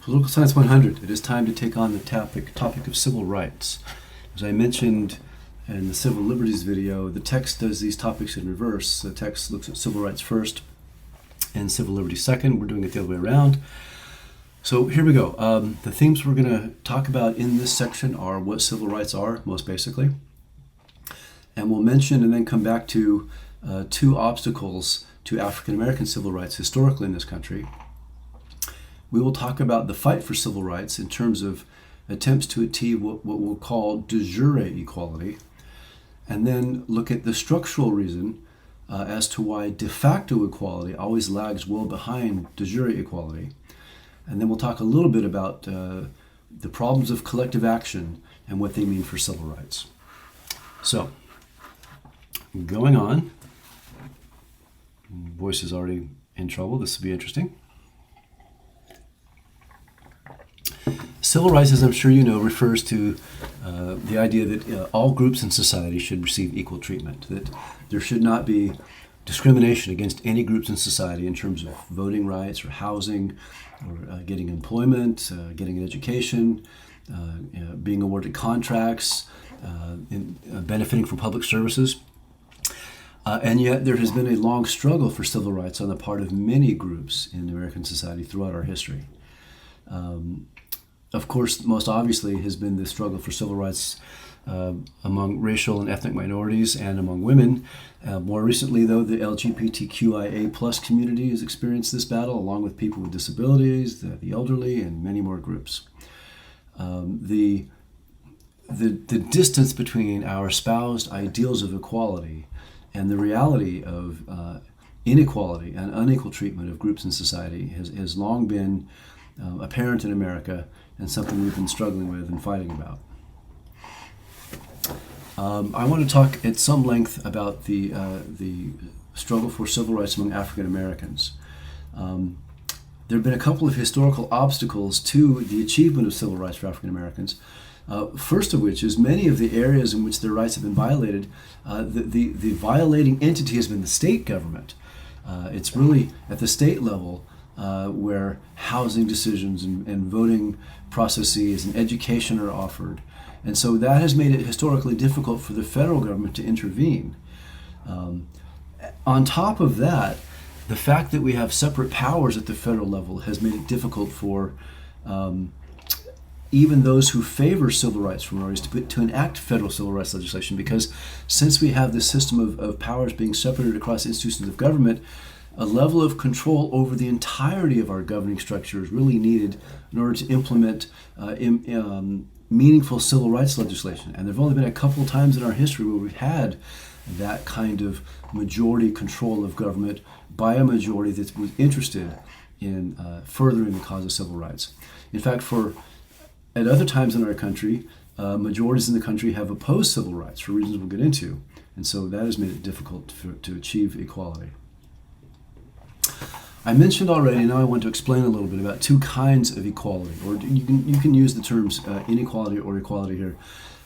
Political Science 100. It is time to take on the topic of civil rights. As I mentioned in the civil liberties video, the text does these topics in reverse. The text looks at civil rights first and civil liberties second. We're doing it the other way around. So here we go. The themes we're going to talk about in this section are what civil rights are, most basically. And we'll mention and then come back to two obstacles to African American civil rights historically in this country. We will talk about the fight for civil rights in terms of attempts to achieve what we'll call de jure equality, and then look at the structural reason as to why de facto equality always lags well behind de jure equality. And then we'll talk a little bit about the problems of collective action and what they mean for civil rights. So, going on. Voice is already in trouble. This will be interesting. Civil rights, as I'm sure you know, refers to the idea that all groups in society should receive equal treatment, that there should not be discrimination against any groups in society in terms of voting rights or housing or getting employment, getting an education, being awarded contracts, benefiting from public services. And yet there has been a long struggle for civil rights on the part of many groups in American society throughout our history. Of course, most obviously has been the struggle for civil rights among racial and ethnic minorities and among women. More recently, though, the LGBTQIA plus community has experienced this battle, along with people with disabilities, the elderly, and many more groups. The distance between our espoused ideals of equality and the reality of inequality and unequal treatment of groups in society has long been apparent in America and something we've been struggling with and fighting about. I want to talk at some length about the struggle for civil rights among African Americans. There have been a couple of historical obstacles to the achievement of civil rights for African Americans. First of which is many of the areas in which their rights have been violated, the violating entity has been the state government. It's really at the state level where housing decisions and voting processes and education are offered. And so that has made it historically difficult for the federal government to intervene. On top of that, the fact that we have separate powers at the federal level has made it difficult for even those who favor civil rights for minorities to enact federal civil rights legislation, because since we have this system of powers being separated across institutions of government, a level of control over the entirety of our governing structure is really needed in order to implement meaningful civil rights legislation. And there have only been a couple of times in our history where we've had that kind of majority control of government by a majority that was interested in furthering the cause of civil rights. In fact, at other times in our country, majorities in the country have opposed civil rights for reasons we'll get into. And so that has made it difficult to achieve equality. I mentioned already, now I want to explain a little bit about two kinds of equality, or you can use the terms inequality or equality here.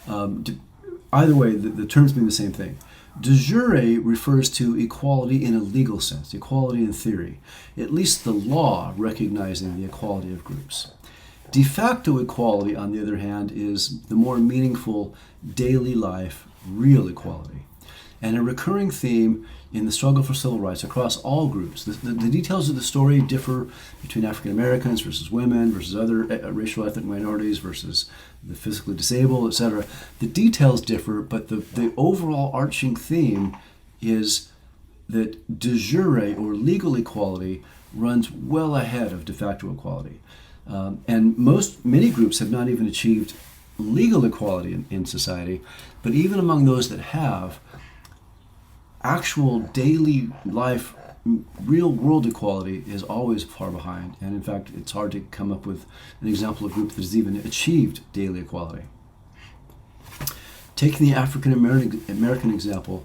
Either way, the terms mean the same thing. De jure refers to equality in a legal sense, equality in theory, at least the law recognizing the equality of groups. De facto equality, on the other hand, is the more meaningful daily life, real equality. And a recurring theme in the struggle for civil rights across all groups. The details of the story differ between African Americans versus women versus other racial ethnic minorities versus the physically disabled, etc. The details differ, but the overall arching theme is that de jure or legal equality runs well ahead of de facto equality. And many groups have not even achieved legal equality in society, but even among those that have, actual daily life, real world equality is always far behind. And in fact, it's hard to come up with an example of a group that has even achieved daily equality. Taking the African American example,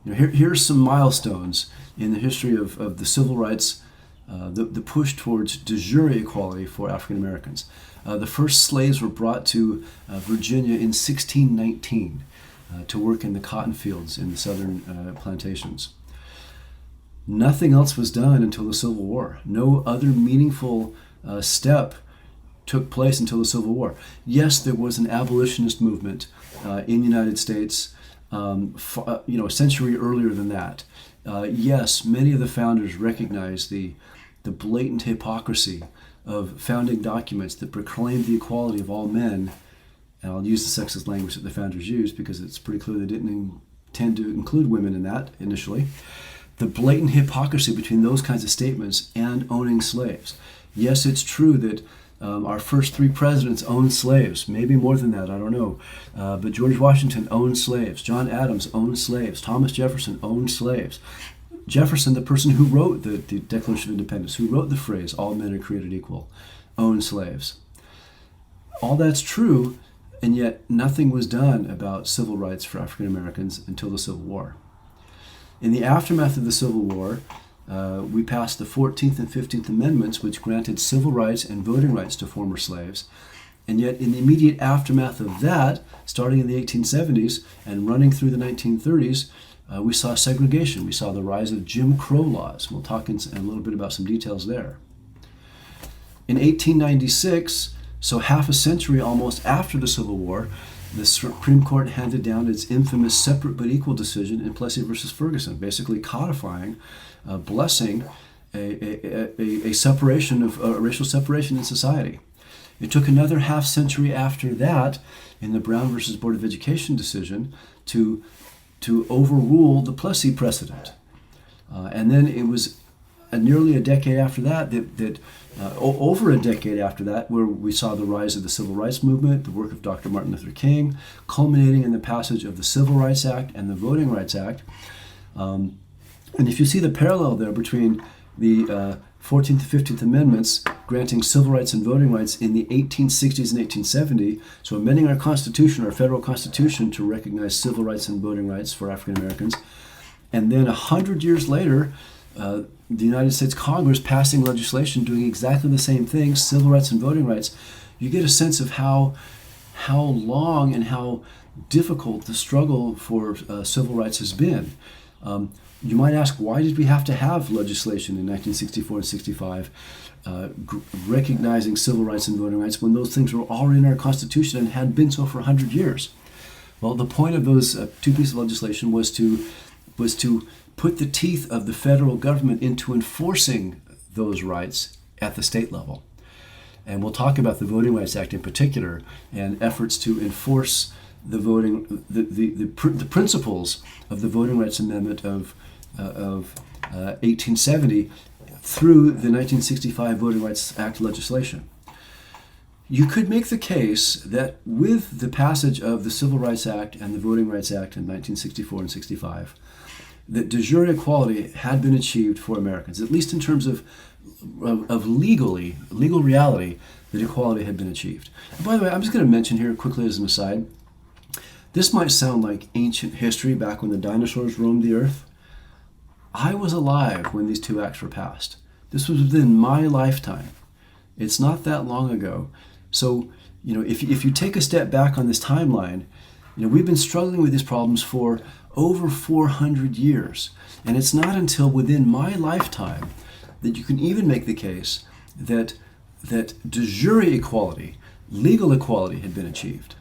here's some milestones in the history of the civil rights, the push towards de jure equality for African Americans. The first slaves were brought to Virginia in 1619. To work in the cotton fields in the southern plantations. Nothing else was done until the Civil War. No other meaningful step took place until the Civil War. Yes, there was an abolitionist movement in the United States, a century earlier than that. Yes, many of the founders recognized the blatant hypocrisy of founding documents that proclaimed the equality of all men. And I'll use the sexist language that the founders used because it's pretty clear they didn't intend to include women in that initially. The blatant hypocrisy between those kinds of statements and owning slaves. Yes, it's true that our first 3 presidents owned slaves, maybe more than that, I don't know. But George Washington owned slaves. John Adams owned slaves. Thomas Jefferson owned slaves. Jefferson, the person who wrote the Declaration of Independence, who wrote the phrase, all men are created equal, owned slaves. All that's true, and yet nothing was done about civil rights for African Americans until the Civil War. In the aftermath of the Civil War, we passed the 14th and 15th Amendments, which granted civil rights and voting rights to former slaves. And yet in the immediate aftermath of that, starting in the 1870s and running through the 1930s, we saw segregation. We saw the rise of Jim Crow laws. We'll talk in a little bit about some details there. In 1896, so half a century almost after the Civil War, the Supreme Court handed down its infamous separate but equal decision in Plessy versus Ferguson, basically codifying, blessing a separation of racial separation in society. It took another half century after that, in the Brown versus Board of Education decision, to overrule the Plessy precedent. And then it was nearly a decade after that, over a decade after that, where we saw the rise of the Civil Rights Movement, the work of Dr. Martin Luther King, culminating in the passage of the Civil Rights Act and the Voting Rights Act. And if you see the parallel there between the 14th and 15th Amendments granting civil rights and voting rights in the 1860s and 1870, so amending our Constitution, our federal Constitution, to recognize civil rights and voting rights for African Americans, and then 100 years later, the United States Congress passing legislation doing exactly the same thing, civil rights and voting rights, you get a sense of how long and how difficult the struggle for civil rights has been. You might ask, why did we have to have legislation in 1964 and 65 recognizing civil rights and voting rights when those things were already in our Constitution and had been so for 100 years? Well, the point of those 2 pieces of legislation was to put the teeth of the federal government into enforcing those rights at the state level. And we'll talk about the Voting Rights Act in particular and efforts to enforce the principles of the Voting Rights Amendment of 1870 through the 1965 Voting Rights Act legislation. You could make the case that with the passage of the Civil Rights Act and the Voting Rights Act in 1964 and 65, that de jure equality had been achieved for Americans, at least in terms of legal reality, that equality had been achieved. And by the way, I'm just going to mention here quickly as an aside, this might sound like ancient history back when the dinosaurs roamed the earth. I was alive when these 2 acts were passed. This was within my lifetime. It's not that long ago. So, if you take a step back on this timeline, we've been struggling with these problems for over 400 years. And it's not until within my lifetime that you can even make the case that de jure equality, legal equality, had been achieved.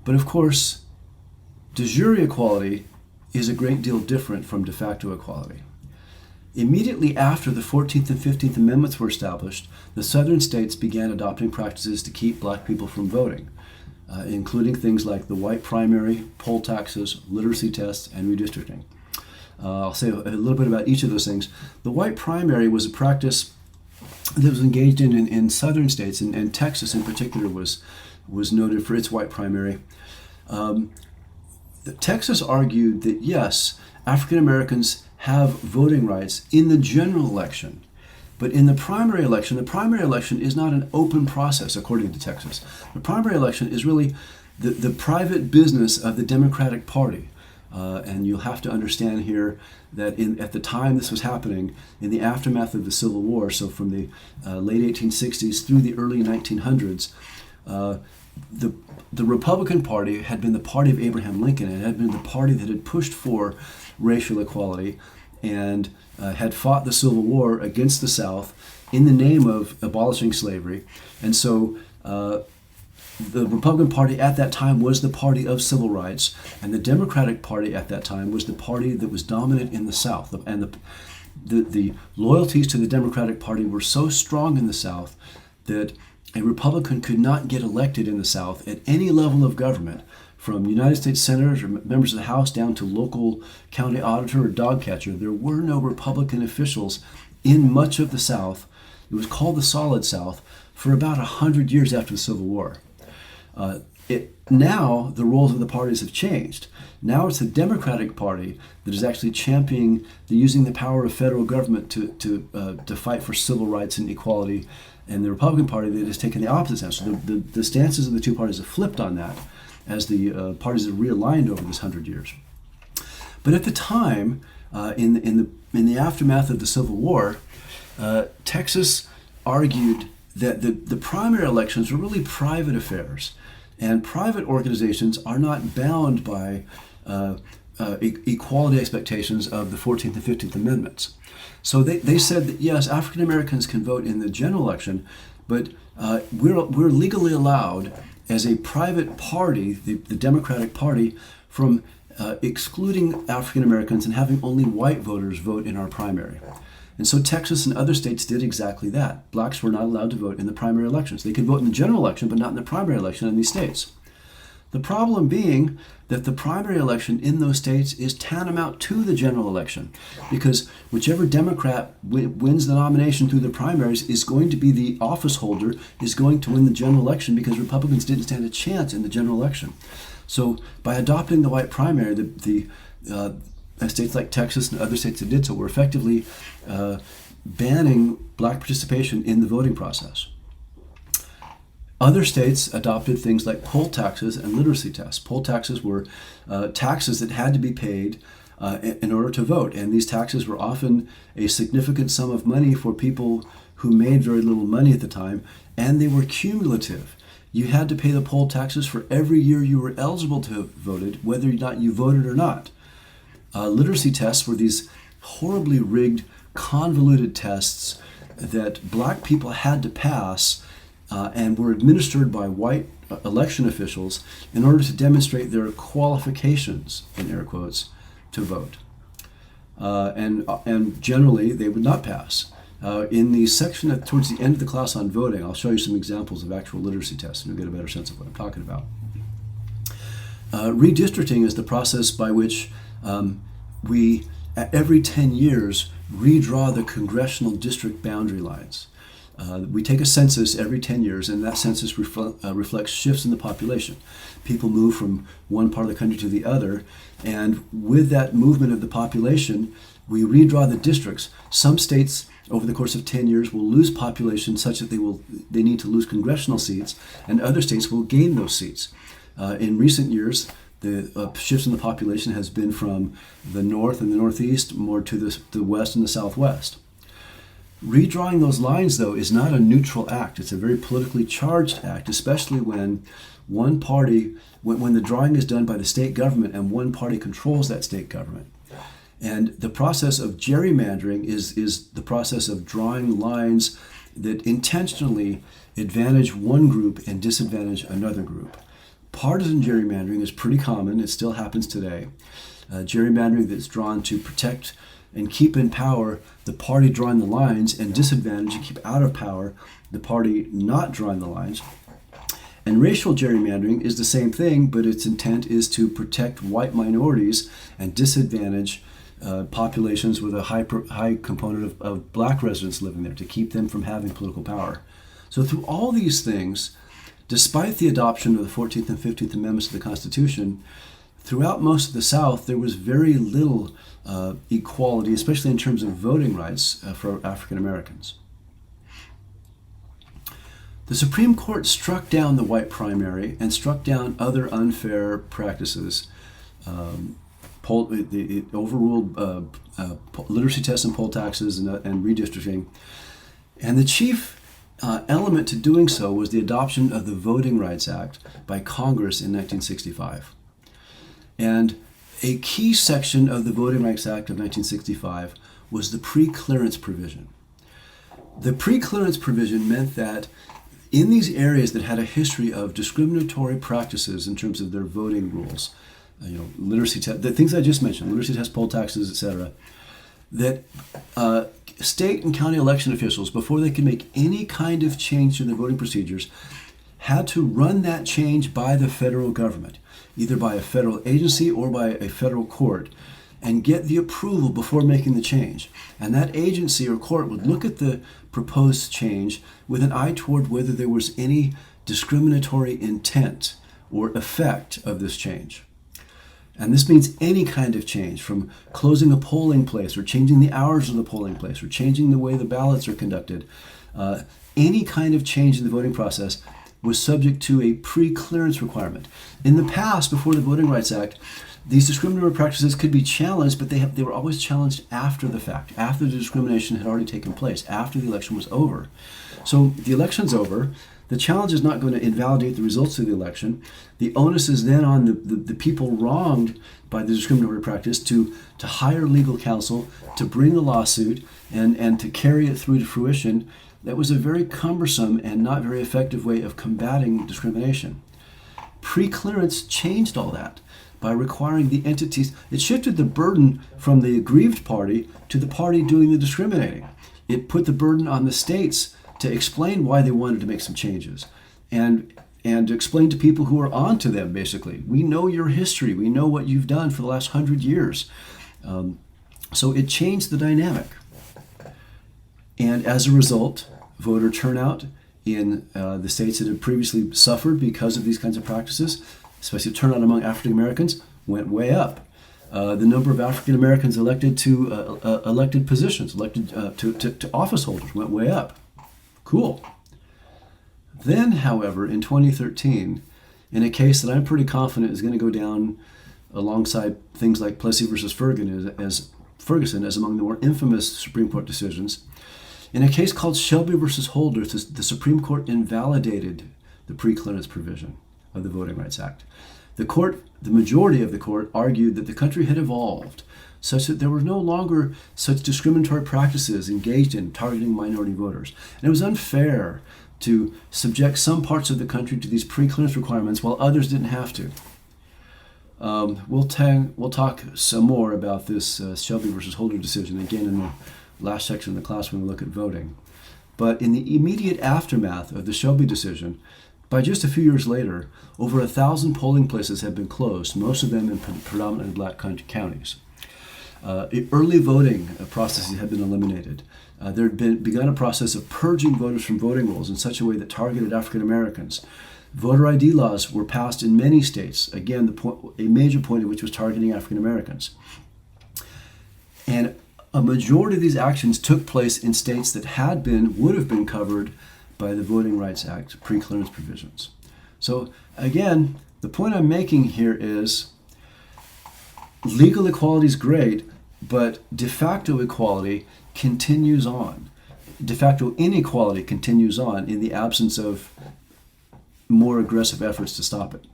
But of course, de jure equality is a great deal different from de facto equality. Immediately after the 14th and 15th Amendments were established, the southern states began adopting practices to keep black people from voting, including things like the white primary, poll taxes, literacy tests, and redistricting. I'll say a little bit about each of those things. The white primary was a practice that was engaged in southern states, and Texas in particular was noted for its white primary. Texas argued that yes, African Americans have voting rights in the general election, but in the primary election is not an open process, according to Texas. The primary election is really the private business of the Democratic Party. And you'll have to understand here that at the time this was happening, in the aftermath of the Civil War, so from the late 1860s through the early 1900s, the Republican Party had been the party of Abraham Lincoln. It had been the party that had pushed for racial equality and had fought the Civil War against the South in the name of abolishing slavery. And so the Republican Party at that time was the party of civil rights, and the Democratic Party at that time was the party that was dominant in the South. And the loyalties to the Democratic Party were so strong in the South that a Republican could not get elected in the South at any level of government, from United States senators or members of the House down to local county auditor or dog catcher. There were no Republican officials in much of the South. It was called the Solid South for about 100 years after the Civil War. Now the roles of the parties have changed. Now it's the Democratic Party that is actually championing using the power of federal government to fight for civil rights and equality, and the Republican Party that has taken the opposite stance. So the stances of the two parties have flipped on that as the parties have realigned over this 100 years. But at the time, in the aftermath of the Civil War, Texas argued that the primary elections were really private affairs. And private organizations are not bound by equality expectations of the 14th and 15th Amendments. So they said that, yes, African Americans can vote in the general election, but we're legally allowed as a private party, the Democratic Party, from excluding African Americans and having only white voters vote in our primary. And so Texas and other states did exactly that. Blacks were not allowed to vote in the primary elections. They could vote in the general election, but not in the primary election in these states. The problem being that the primary election in those states is tantamount to the general election, because whichever Democrat wins the nomination through the primaries is going to be the office holder, is going to win the general election, because Republicans didn't stand a chance in the general election. So by adopting the white primary, states like Texas and other states that did so were effectively banning black participation in the voting process. Other states adopted things like poll taxes and literacy tests. Poll taxes were taxes that had to be paid in order to vote, and these taxes were often a significant sum of money for people who made very little money at the time, and they were cumulative. You had to pay the poll taxes for every year you were eligible to have voted, whether or not you voted or not. Literacy tests were these horribly rigged, convoluted tests that black people had to pass and were administered by white election officials in order to demonstrate their qualifications, in air quotes, to vote. And generally, they would not pass. In the section towards the end of the class on voting, I'll show you some examples of actual literacy tests, and you'll get a better sense of what I'm talking about. Redistricting is the process by which we, every 10 years, redraw the congressional district boundary lines. We take a census every 10 years, and that census reflects shifts in the population. People move from one part of the country to the other, and with that movement of the population, we redraw the districts. Some states, over the course of 10 years, will lose population such that they need to lose congressional seats, and other states will gain those seats. In recent years, the shifts in the population has been from the north and the northeast more to the west and the southwest. Redrawing those lines, though, is not a neutral act. It's a very politically charged act, especially when one party, when the drawing is done by the state government and one party controls that state government. And the process of gerrymandering is the process of drawing lines that intentionally advantage one group and disadvantage another group. Partisan gerrymandering is pretty common. It still happens today. Gerrymandering that's drawn to protect and keep in power the party drawing the lines, and disadvantage and keep out of power the party not drawing the lines. And racial gerrymandering is the same thing, but its intent is to protect white minorities and disadvantage populations with a high component of black residents living there, to keep them from having political power. So through all these things, despite the adoption of the 14th and 15th Amendments to the Constitution, throughout most of the South, there was very little equality, especially in terms of voting rights for African Americans. The Supreme Court struck down the white primary and struck down other unfair practices. It overruled literacy tests and poll taxes and redistricting. And the chief element to doing so was the adoption of the Voting Rights Act by Congress in 1965. And a key section of the Voting Rights Act of 1965 was the pre-clearance provision. The pre-clearance provision meant that in these areas that had a history of discriminatory practices in terms of their voting rules, literacy test, the things I just mentioned, literacy test, poll taxes, etc., that state and county election officials, before they could make any kind of change to their voting procedures, had to run that change by the federal government, either by a federal agency or by a federal court, and get the approval before making the change. And that agency or court would look at the proposed change with an eye toward whether there was any discriminatory intent or effect of this change. And this means any kind of change, from closing a polling place or changing the hours of the polling place or changing the way the ballots are conducted. Any kind of change in the voting process was subject to a pre-clearance requirement. In the past, before the Voting Rights Act, these discriminatory practices could be challenged, but they were always challenged after the fact, after the discrimination had already taken place, after the election was over. So the election's over. The challenge is not going to invalidate the results of the election. The onus is then on the people wronged by the discriminatory practice to hire legal counsel, to bring a lawsuit, and to carry it through to fruition. That was a very cumbersome and not very effective way of combating discrimination. Pre-clearance changed all that by requiring the entities. It shifted the burden from the aggrieved party to the party doing the discriminating. It put the burden on the states to explain why they wanted to make some changes and explain to people who are on to them, basically. We know your history. We know what you've done for the last 100 years. So it changed the dynamic. And as a result, voter turnout in the states that had previously suffered because of these kinds of practices, especially turnout among African Americans, went way up. The number of African Americans elected to elected positions, elected to office holders, went way up. Cool. Then, however, in 2013, in a case that I'm pretty confident is going to go down alongside things like Plessy versus Ferguson as among the more infamous Supreme Court decisions, in a case called Shelby versus Holder, the Supreme Court invalidated the pre-clearance provision of the Voting Rights Act. The majority of the court argued that the country had evolved such that there were no longer such discriminatory practices engaged in targeting minority voters. And it was unfair to subject some parts of the country to these pre-clearance requirements while others didn't have to. We'll talk some more about this Shelby versus Holder decision again in the last section of the class when we look at voting. But in the immediate aftermath of the Shelby decision, by just a few years later, over 1,000 polling places had been closed, most of them in predominantly black counties. Early voting processes had been eliminated. There had begun a process of purging voters from voting rolls in such a way that targeted African Americans. Voter ID laws were passed in many states, again, a major point of which was targeting African Americans. And a majority of these actions took place in states that would have been covered by the Voting Rights Act pre-clearance provisions. So again, the point I'm making here is legal equality is great, but de facto equality continues on. De facto inequality continues on in the absence of more aggressive efforts to stop it.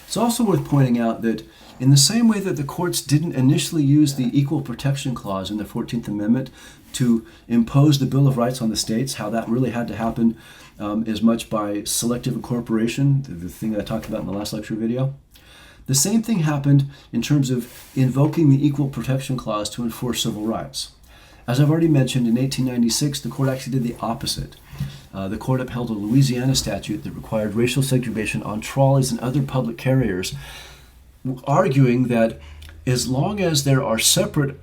It's also worth pointing out that in the same way that the courts didn't initially use the Equal Protection Clause in the 14th Amendment to impose the Bill of Rights on the states, how that really had to happen as much by selective incorporation, the thing that I talked about in the last lecture video, the same thing happened in terms of invoking the Equal Protection Clause to enforce civil rights. As I've already mentioned, in 1896, the court actually did the opposite. The court upheld a Louisiana statute that required racial segregation on trolleys and other public carriers, arguing that as long as there are separate,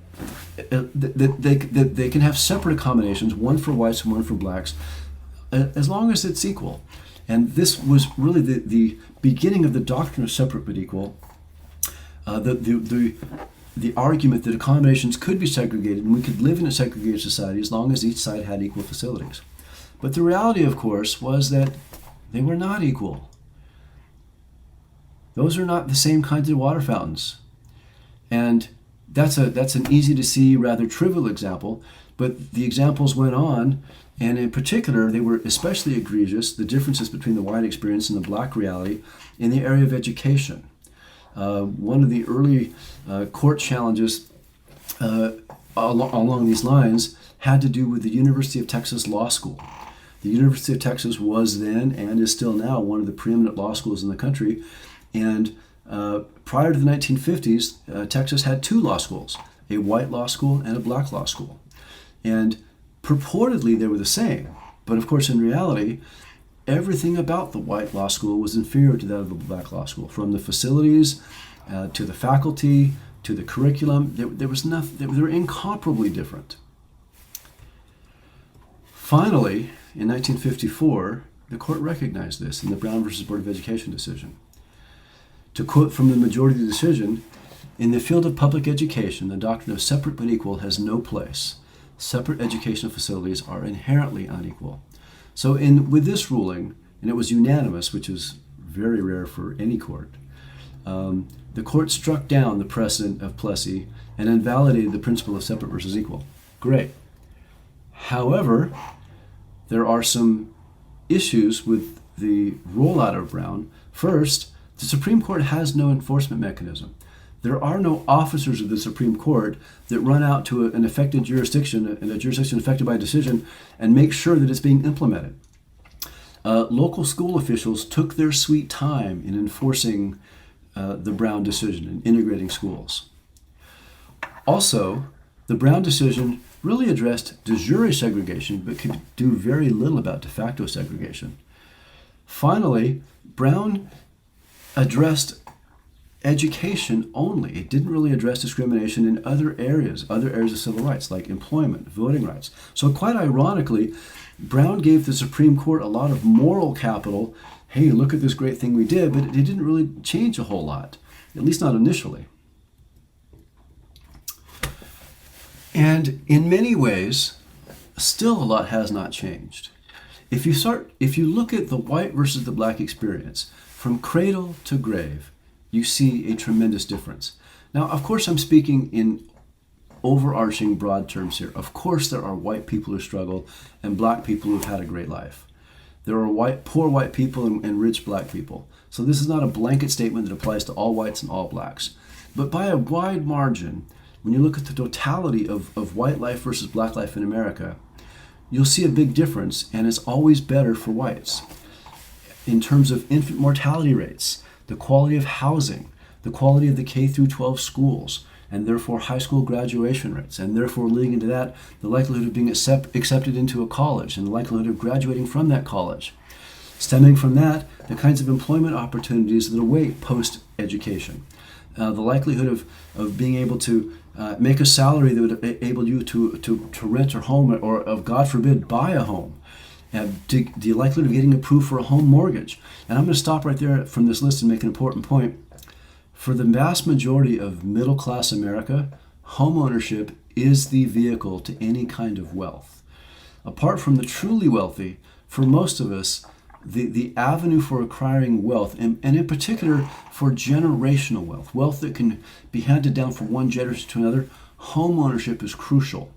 that they can have separate accommodations, one for whites and one for blacks, as long as it's equal. And this was really the beginning of the doctrine of separate but equal. The argument that accommodations could be segregated and we could live in a segregated society as long as each side had equal facilities. But the reality, of course, was that they were not equal. Those are not the same kinds of water fountains. And that's an easy to see, rather trivial example, but the examples went on, and in particular, they were especially egregious, the differences between the white experience and the black reality in the area of education. One of the early court challenges along these lines had to do with the University of Texas Law School. The University of Texas was then and is still now one of the preeminent law schools in the country. And prior to the 1950s, Texas had two law schools, a white law school and a black law school. And purportedly they were the same. But of course, in reality, everything about the white law school was inferior to that of the black law school, from the facilities to the faculty to the curriculum. There was nothing. They were incomparably different. Finally, in 1954, the court recognized this in the Brown versus Board of Education decision. To quote from the majority of the decision, "In the field of public education, the doctrine of separate but equal has no place. Separate educational facilities are inherently unequal." So with this ruling, and it was unanimous, which is very rare for any court, the court struck down the precedent of Plessy and invalidated the principle of separate versus equal. Great. However, there are some issues with the rollout of Brown. First, the Supreme Court has no enforcement mechanism. There are no officers of the Supreme Court that run out to an affected jurisdiction, and a jurisdiction affected by a decision, and make sure that it's being implemented. Local school officials took their sweet time in enforcing the Brown decision and integrating schools. Also, the Brown decision really addressed de jure segregation, but could do very little about de facto segregation. Finally, Brown addressed education only. It didn't really address discrimination in other areas of civil rights, like employment, voting rights. So quite ironically, Brown gave the Supreme Court a lot of moral capital. Hey, look at this great thing we did, but it didn't really change a whole lot, at least not initially. And in many ways, still a lot has not changed. If you look at the white versus the black experience, from cradle to grave, you see a tremendous difference. Now, of course, I'm speaking in overarching broad terms here. Of course, there are white people who struggle and black people who've had a great life. There are poor white people and rich black people. So this is not a blanket statement that applies to all whites and all blacks. But by a wide margin, when you look at the totality of white life versus black life in America, you'll see a big difference, and it's always better for whites. In terms of infant mortality rates, the quality of housing, the quality of the K through 12 schools, and therefore high school graduation rates, and therefore leading into that, the likelihood of being accepted into a college, and the likelihood of graduating from that college. Stemming from that, the kinds of employment opportunities that await post-education. The likelihood of being able to make a salary that would enable you to rent a home, or of God forbid, buy a home. The likelihood of getting approved for a home mortgage. And I'm going to stop right there from this list and make an important point. For the vast majority of middle-class America, home ownership is the vehicle to any kind of wealth. Apart from the truly wealthy, for most of us, the avenue for acquiring wealth, and in particular for generational wealth that can be handed down from one generation to another, home ownership is crucial.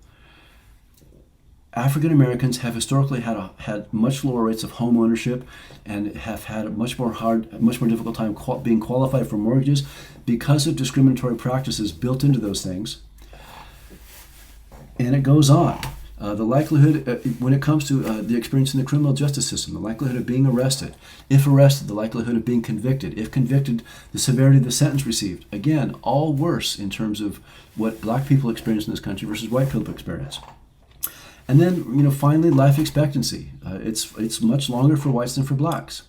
African Americans have historically had much lower rates of home ownership and have had a much more difficult time being qualified for mortgages because of discriminatory practices built into those things. And it goes on. The likelihood, when it comes to the experience in the criminal justice system, the likelihood of being arrested. If arrested, the likelihood of being convicted. If convicted, the severity of the sentence received. Again, all worse in terms of what black people experience in this country versus white people experience. And then, finally, life expectancy. It's much longer for whites than for blacks.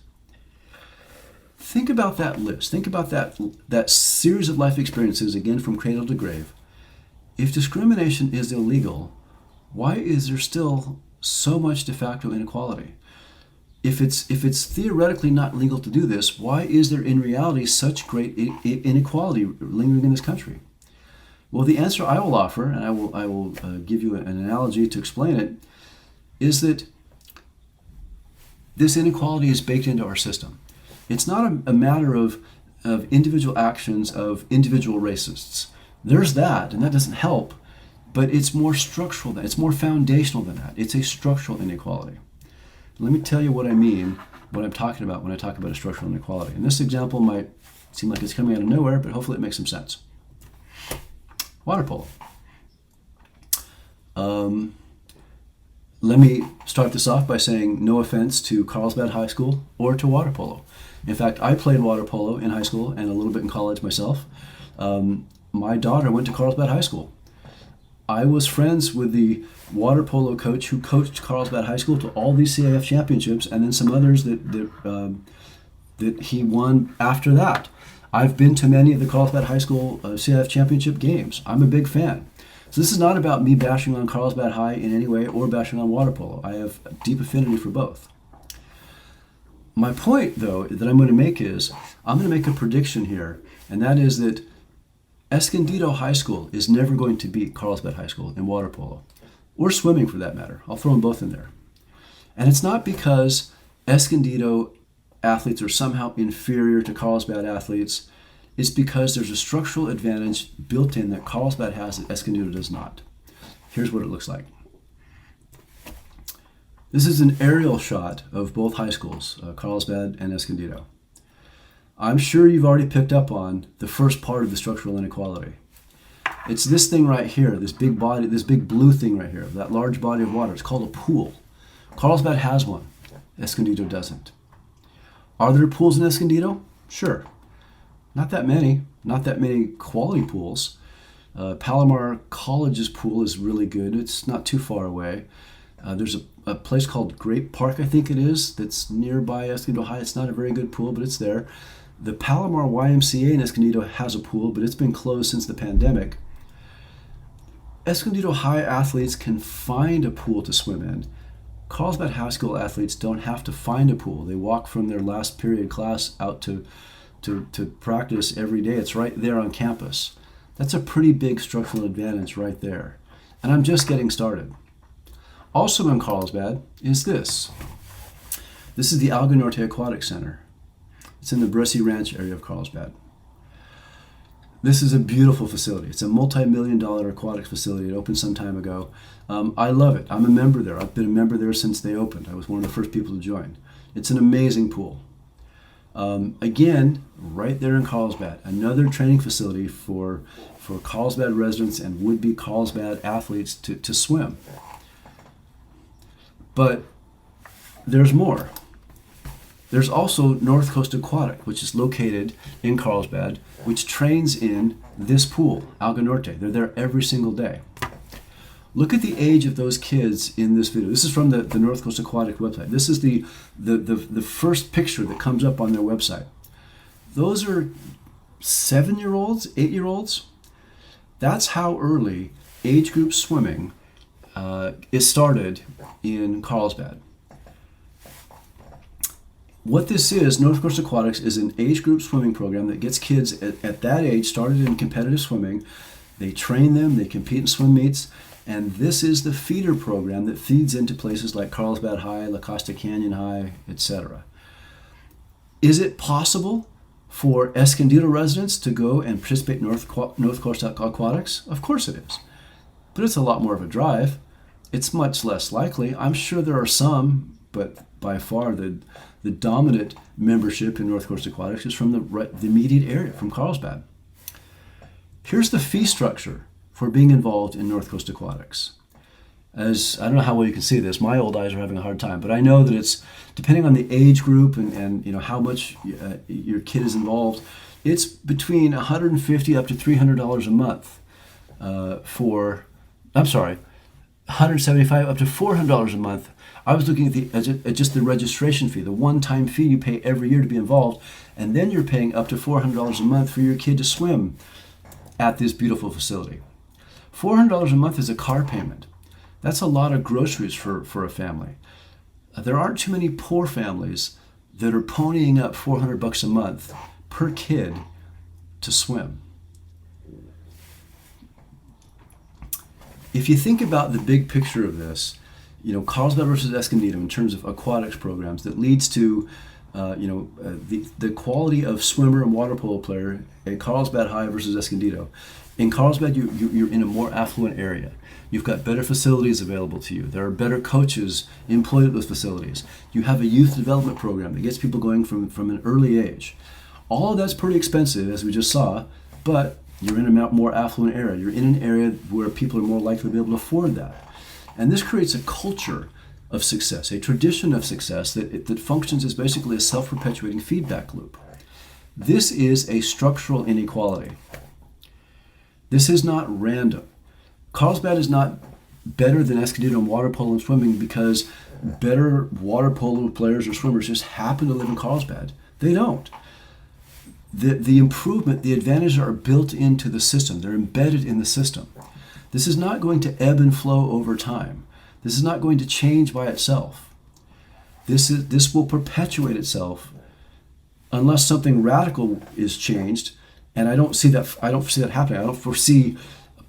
Think about that list. Think about that series of life experiences, again, from cradle to grave. If discrimination is illegal, why is there still so much de facto inequality? If it's theoretically not legal to do this, why is there in reality such great inequality lingering in this country? Well, the answer I will offer, and I will give you an analogy to explain it, is that this inequality is baked into our system. It's not a matter of individual actions of individual racists. There's that, and that doesn't help, but it's more structural than, it's more foundational than that. It's a structural inequality. Let me tell you what I mean, what I'm talking about when I talk about a structural inequality. And this example might seem like it's coming out of nowhere, but hopefully it makes some sense. Water polo. Let me start this off by saying no offense to Carlsbad High School or to water polo. In fact, I played water polo in high school and a little bit in college myself. My daughter went to Carlsbad High School. I was friends with the water polo coach who coached Carlsbad High School to all these CIF championships, and then some others that he won after that. I've been to many of the Carlsbad High School CIF championship games. I'm a big fan. So this is not about me bashing on Carlsbad High in any way or bashing on water polo. I have a deep affinity for both. My point, though, that I'm going to make is I'm going to make a prediction here, and that is that Escondido High School is never going to beat Carlsbad High School in water polo, or swimming for that matter. I'll throw them both in there. And it's not because Escondido athletes are somehow inferior to Carlsbad athletes. It's because there's a structural advantage built in that Carlsbad has that Escondido does not. Here's what it looks like. This is an aerial shot of both high schools, Carlsbad and Escondido. I'm sure you've already picked up on the first part of the structural inequality. It's this thing right here, this big body, this big blue thing right here, that large body of water. It's called a pool. Carlsbad has one. Escondido doesn't. Are there pools in Escondido? Sure. Not that many quality pools. Palomar College's pool is really good. It's not too far away. There's a place called Grape Park, I think it is, that's nearby Escondido High. It's not a very good pool, but it's there. The Palomar YMCA in Escondido has a pool, but it's been closed since the pandemic. Escondido High athletes can find a pool to swim in. Carlsbad High School athletes don't have to find a pool. They walk from their last period class out to practice every day. It's right there on campus. That's a pretty big structural advantage right there. And I'm just getting started. Also in Carlsbad is this. This is the Alga Norte Aquatic Center. It's in the Bressy Ranch area of Carlsbad. This is a beautiful facility. It's a multi-million-dollar aquatic facility. It opened some time ago. I love it. I'm a member there. I've been a member there since they opened. I was one of the first people to join. It's an amazing pool. Again, right there in Carlsbad, another training facility for Carlsbad residents and would-be Carlsbad athletes to swim. But there's more. There's also North Coast Aquatic, which is located in Carlsbad, which trains in this pool, Alga Norte. They're there every single day. Look at the age of those kids in this video. This is from the North Coast Aquatic website. This is the first picture that comes up on their website. Those are 7-year-olds, 8-year-olds. That's how early age group swimming is started in Carlsbad. What this is, North Coast Aquatics is an age group swimming program that gets kids at that age started in competitive swimming. They train them, they compete in swim meets, and this is the feeder program that feeds into places like Carlsbad High, La Costa Canyon High, etc. Is it possible for Escondido residents to go and participate in North Coast Aquatics? Of course it is. But it's a lot more of a drive. It's much less likely. I'm sure there are some, but by far the dominant membership in North Coast Aquatics is from the immediate area, from Carlsbad. Here's the fee structure for being involved in North Coast Aquatics. As I don't know how well you can see this, my old eyes are having a hard time, but I know that it's depending on the age group and you know how much your kid is involved. It's between $150 up to $300 a month $175 up to $400 a month. I was looking at just the registration fee, the one-time fee you pay every year to be involved, and then you're paying up to $400 a month for your kid to swim at this beautiful facility. $400 a month is a car payment. That's a lot of groceries for a family. There aren't too many poor families that are ponying up $400 a month per kid to swim. If you think about the big picture of this, you know, Carlsbad versus Escondido in terms of aquatics programs that leads to the quality of swimmer and water polo player at Carlsbad High versus Escondido. In Carlsbad, you're in a more affluent area. You've got better facilities available to you. There are better coaches employed at those facilities. You have a youth development program that gets people going from an early age. All of that's pretty expensive, as we just saw, but you're in a more affluent area. You're in an area where people are more likely to be able to afford that. And this creates a culture of success, a tradition of success that functions as basically a self-perpetuating feedback loop. This is a structural inequality. This is not random. Carlsbad is not better than Escondido in water polo and swimming because better water polo players or swimmers just happen to live in Carlsbad. They don't. The improvement, the advantages are built into the system. They're embedded in the system. This is not going to ebb and flow over time. This is not going to change by itself. This will perpetuate itself unless something radical is changed, and I don't foresee that happening. I don't foresee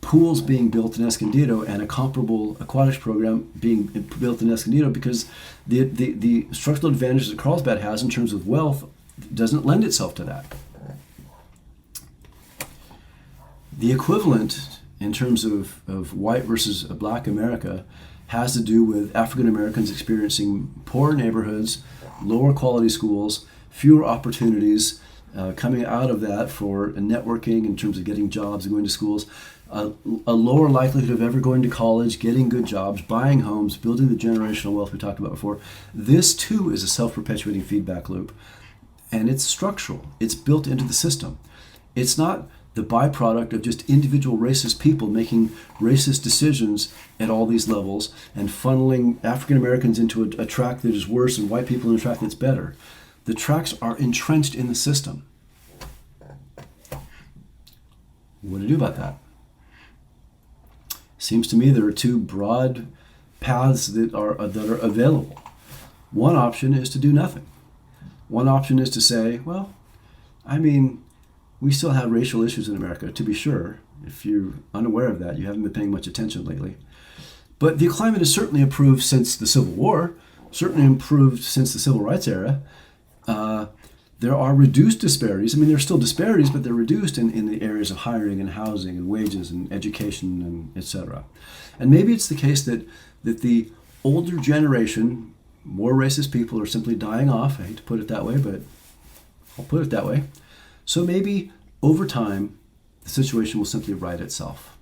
pools being built in Escondido and a comparable aquatics program being built in Escondido because the structural advantages that Carlsbad has in terms of wealth doesn't lend itself to that. The equivalent in terms of white versus black America has to do with African Americans experiencing poorer neighborhoods, lower quality schools, fewer opportunities coming out of that for networking in terms of getting jobs and going to schools, a lower likelihood of ever going to college, getting good jobs, buying homes, building the generational wealth we talked about before. This too is a self-perpetuating feedback loop, and it's structural. It's built into the system. It's not the byproduct of just individual racist people making racist decisions at all these levels and funneling African Americans into a track that is worse and white people in a track that's better. The tracks are entrenched in the system. What to do about that? Seems to me there are two broad paths that are available. One option is to do nothing. One option is to say, well, we still have racial issues in America, to be sure. If you're unaware of that, you haven't been paying much attention lately. But the climate has certainly improved since the Civil War, certainly improved since the Civil Rights era. There are reduced disparities. There are still disparities, but they're reduced in the areas of hiring and housing and wages and education and et cetera. And maybe it's the case that the older generation, more racist people, are simply dying off. I hate to put it that way, but I'll put it that way. So maybe over time, the situation will simply right itself.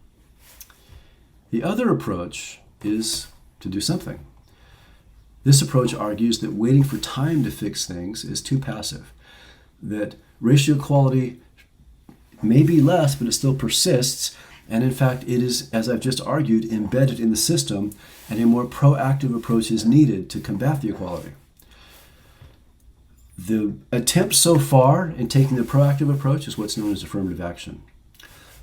The other approach is to do something. This approach argues that waiting for time to fix things is too passive, that racial equality may be less, but it still persists, and in fact it is, as I've just argued, embedded in the system, and a more proactive approach is needed to combat the equality. The attempt so far in taking the proactive approach is what's known as affirmative action.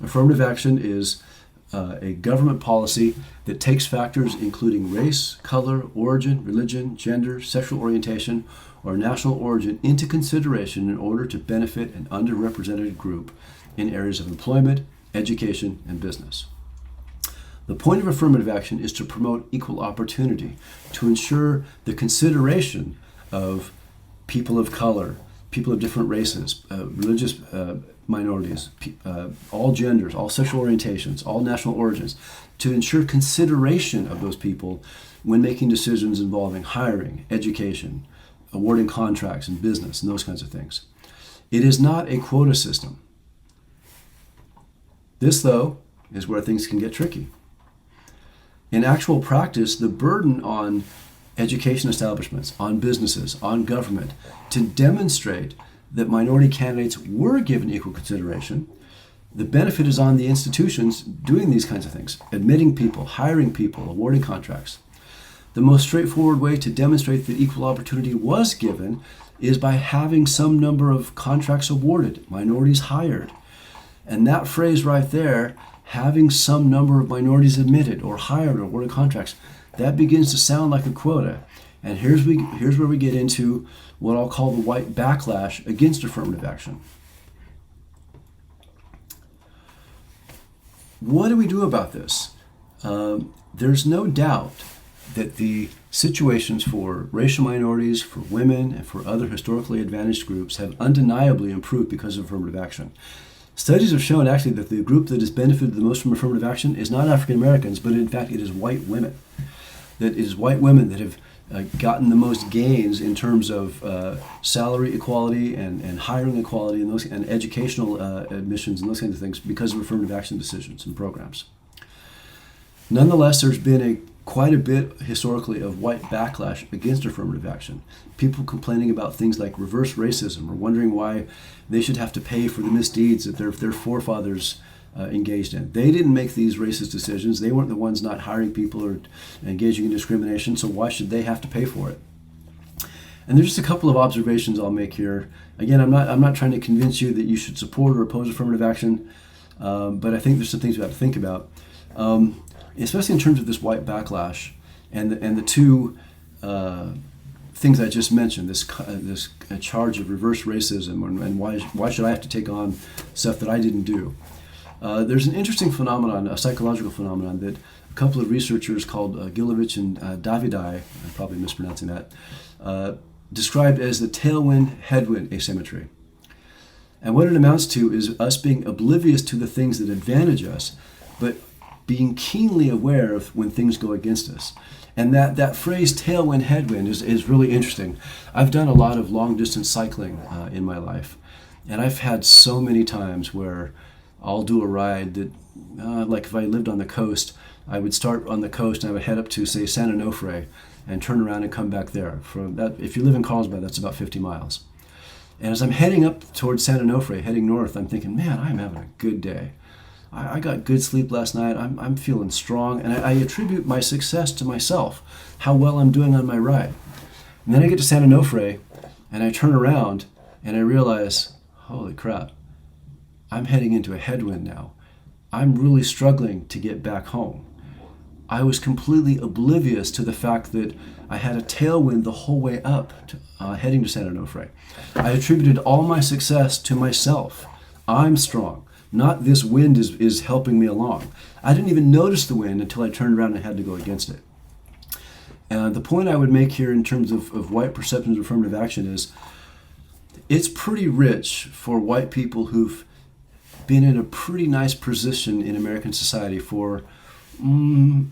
Affirmative action is a government policy that takes factors including race, color, origin, religion, gender, sexual orientation, or national origin into consideration in order to benefit an underrepresented group in areas of employment, education, and business. The point of affirmative action is to promote equal opportunity, to ensure the consideration of people of color, people of different races, religious minorities, all genders, all sexual orientations, all national origins, to ensure consideration of those people when making decisions involving hiring, education, awarding contracts in business, and those kinds of things. It is not a quota system. This, though, is where things can get tricky. In actual practice, the burden on education establishments, on businesses, on government, to demonstrate that minority candidates were given equal consideration, the benefit is on the institutions doing these kinds of things, admitting people, hiring people, awarding contracts. The most straightforward way to demonstrate that equal opportunity was given is by having some number of contracts awarded, minorities hired. And that phrase right there, having some number of minorities admitted or hired or awarded contracts, that begins to sound like a quota. And here's where we get into what I'll call the white backlash against affirmative action. What do we do about this? There's no doubt that the situations for racial minorities, for women, and for other historically advantaged groups have undeniably improved because of affirmative action. Studies have shown actually that the group that has benefited the most from affirmative action is not African Americans, but in fact it is white women. That it is white women that have gotten the most gains in terms of salary equality and hiring equality and educational admissions and those kinds of things because of affirmative action decisions and programs. Nonetheless, there's been quite a bit historically of white backlash against affirmative action. People complaining about things like reverse racism, or wondering why they should have to pay for the misdeeds that their forefathers engaged in. They didn't make these racist decisions. They weren't the ones not hiring people or engaging in discrimination, so why should they have to pay for it? And there's just a couple of observations I'll make here. Again, I'm not trying to convince you that you should support or oppose affirmative action, but I think there's some things we have to think about, especially in terms of this white backlash and the two things I just mentioned. This charge of reverse racism, and why should I have to take on stuff that I didn't do? There's an interesting phenomenon, a psychological phenomenon, that a couple of researchers called Gilovich and Davidi, I'm probably mispronouncing that, described as the tailwind-headwind asymmetry. And what it amounts to is us being oblivious to the things that advantage us, but being keenly aware of when things go against us. And that phrase tailwind-headwind is really interesting. I've done a lot of long-distance cycling in my life, and I've had so many times where I'll do a ride that, like if I lived on the coast, I would start on the coast and I would head up to, say, San Onofre and turn around and come back there. From that, if you live in Carlsbad, that's about 50 miles. And as I'm heading up towards San Onofre, heading north, I'm thinking, man, I'm having a good day. I got good sleep last night. I'm feeling strong, and I attribute my success to myself, how well I'm doing on my ride. And then I get to San Onofre, and I turn around, and I realize, holy crap, I'm heading into a headwind now. I'm really struggling to get back home. I was completely oblivious to the fact that I had a tailwind the whole way up, heading to San Onofre. I attributed all my success to myself. I'm strong. Not this wind is helping me along. I didn't even notice the wind until I turned around and had to go against it. The point I would make here in terms of white perceptions of affirmative action is it's pretty rich for white people who've been in a pretty nice position in American society for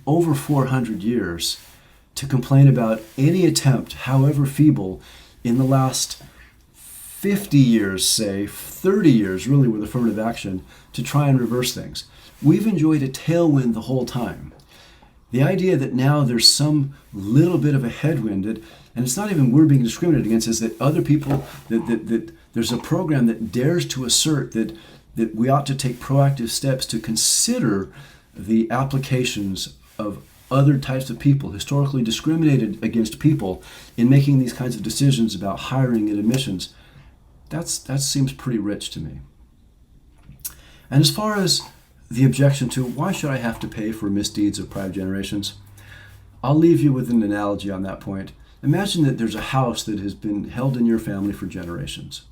over 400 years to complain about any attempt, however feeble, in the last 50 years, say 30 years really, with affirmative action to try and reverse things. We've enjoyed a tailwind the whole time. The idea that now there's some little bit of a headwind, and it's not even we're being discriminated against, is that other people, that there's a program that dares to assert that we ought to take proactive steps to consider the applications of other types of people, historically discriminated against people, in making these kinds of decisions about hiring and admissions. That seems pretty rich to me. And as far as the objection to why should I have to pay for misdeeds of prior generations, I'll leave you with an analogy on that point. Imagine that there's a house that has been held in your family for generations.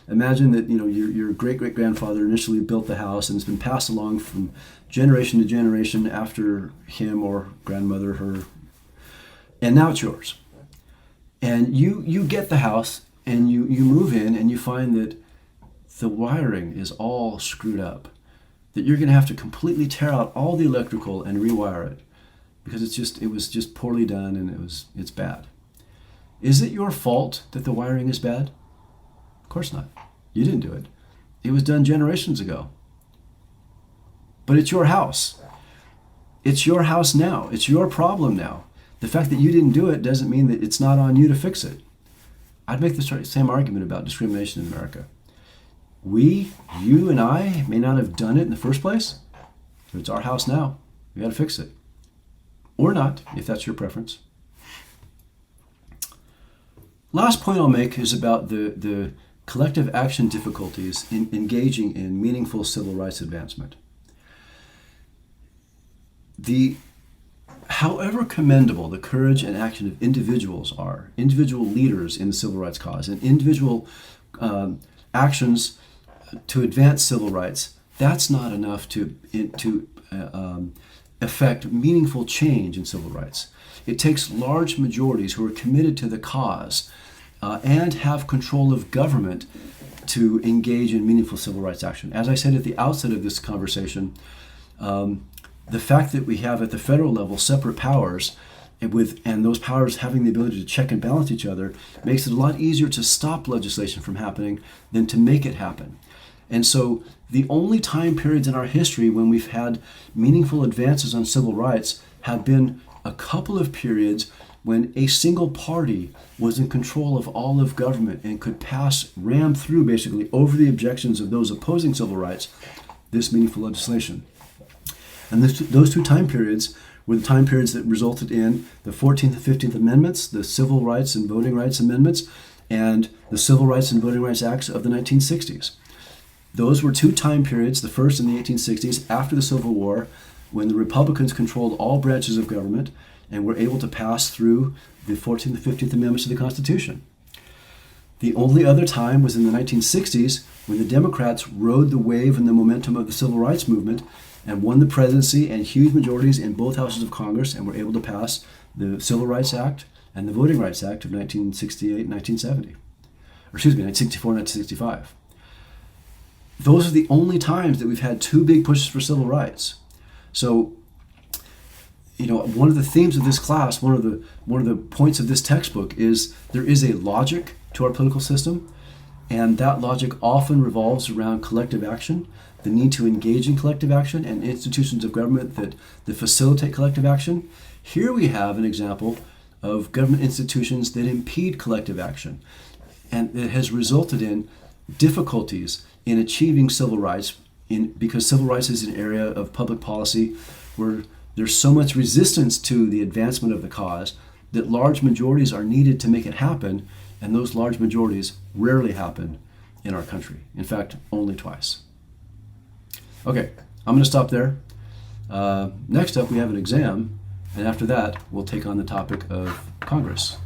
Imagine that your great-great-grandfather initially built the house and it's been passed along from generation to generation after him or grandmother, her, and now it's yours. And you get the house and you move in and you find that the wiring is all screwed up, that you're going to have to completely tear out all the electrical and rewire it because it was just poorly done and it's bad. Is it your fault that the wiring is bad? Of course not. You didn't do it. It was done generations ago. But it's your house. It's your house now. It's your problem now. The fact that you didn't do it doesn't mean that it's not on you to fix it. I'd make the same argument about discrimination in America. You and I may not have done it in the first place, but it's our house now. We got to fix it. Or not, if that's your preference. Last point I'll make is about the collective action difficulties in engaging in meaningful civil rights advancement. However commendable the courage and action of individuals are, individual leaders in the civil rights cause, and individual actions to advance civil rights, that's not enough to affect meaningful change in civil rights. It takes large majorities who are committed to the cause and have control of government to engage in meaningful civil rights action. As I said at the outset of this conversation, the fact that we have at the federal level separate powers and those powers having the ability to check and balance each other makes it a lot easier to stop legislation from happening than to make it happen. And so the only time periods in our history when we've had meaningful advances on civil rights have been a couple of periods when a single party was in control of all of government and could ram through basically over the objections of those opposing civil rights, this meaningful legislation. And those two time periods were the time periods that resulted in the 14th and 15th Amendments, the Civil Rights and Voting Rights Amendments, and the Civil Rights and Voting Rights Acts of the 1960s. Those were two time periods, the first in the 1860s after the Civil War, when the Republicans controlled all branches of government and were able to pass through the 14th and 15th Amendments to the Constitution. The only other time was in the 1960s when the Democrats rode the wave and the momentum of the Civil Rights Movement and won the presidency and huge majorities in both houses of Congress and were able to pass the Civil Rights Act and the Voting Rights Act of 1968 and 1970. Or excuse me, 1964 and 1965. Those are the only times that we've had two big pushes for civil rights. So, one of the themes of this class, one of the points of this textbook is there is a logic to our political system, and that logic often revolves around collective action, the need to engage in collective action, and institutions of government that facilitate collective action. Here we have an example of government institutions that impede collective action, and it has resulted in difficulties in achieving civil rights because civil rights is an area of public policy where there's so much resistance to the advancement of the cause that large majorities are needed to make it happen, and those large majorities rarely happen in our country. In fact, only twice. Okay, I'm going to stop there. Next up, we have an exam, and after that, we'll take on the topic of Congress.